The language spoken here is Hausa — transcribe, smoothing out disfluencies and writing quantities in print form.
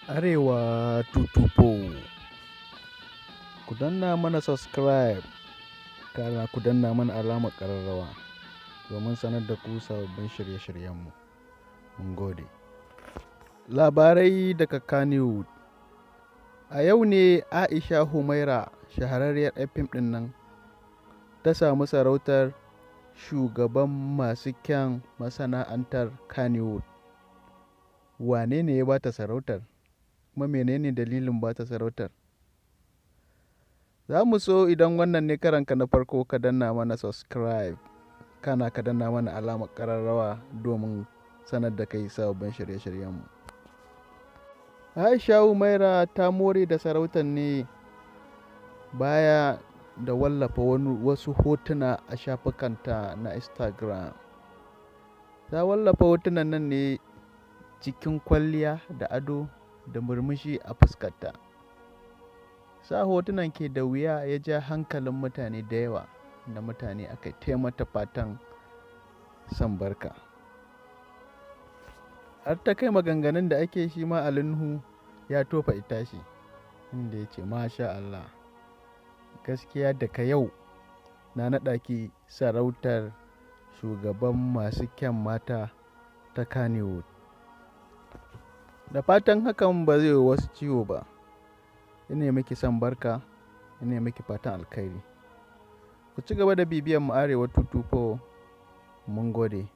Arewa 224. Ku danna mana subscribe, kana ku danna mana alamar ƙararrawa domin sanar da ku sababbin shirye-shiryenmu. Mun gode. Labarai daga Kannywood. A yau ne Aisha Humaira, shahararriyar 'yar fim ɗin nan, ta samu sarautar shugaban masu kyan masana'antar Kannywood. Wane ne ya ba ta sarautar? Kuma menene dalilin ba ta sarautar? Za mu so idan wannan ne karanka na farko ka danna mana subscribe, kana ka danna mana alamar ƙararrawa domin sanar da kai sababbin shirye-shiryenmu. Aisha Humaira ta more da sarautar ne baya da wallafa wasu hotuna a shafukanta na Instagram. Ta wallafa hotunan nan ne cikin kwalliya da ado da murmushi a fuskarta. Sa hotunan ke da wuya ya ja hankalin mutane da yawa, da mutane aka taimata fatan san barka. Har ta kai maganganun da ake shi ma Ali Nuhu ya tofa ita shi, inda ya ce masha Allah, gaskiya daga yau na naɗa ki sarautar shugaban masu kyan mata ta Kannywood. Da fatan hakan ba zai yi wasu ciwo ba. Ina miki san barka, ina miki fatan alkhairi. Ku ci gaba da bibiyan mu Arewa 224. Mun gode.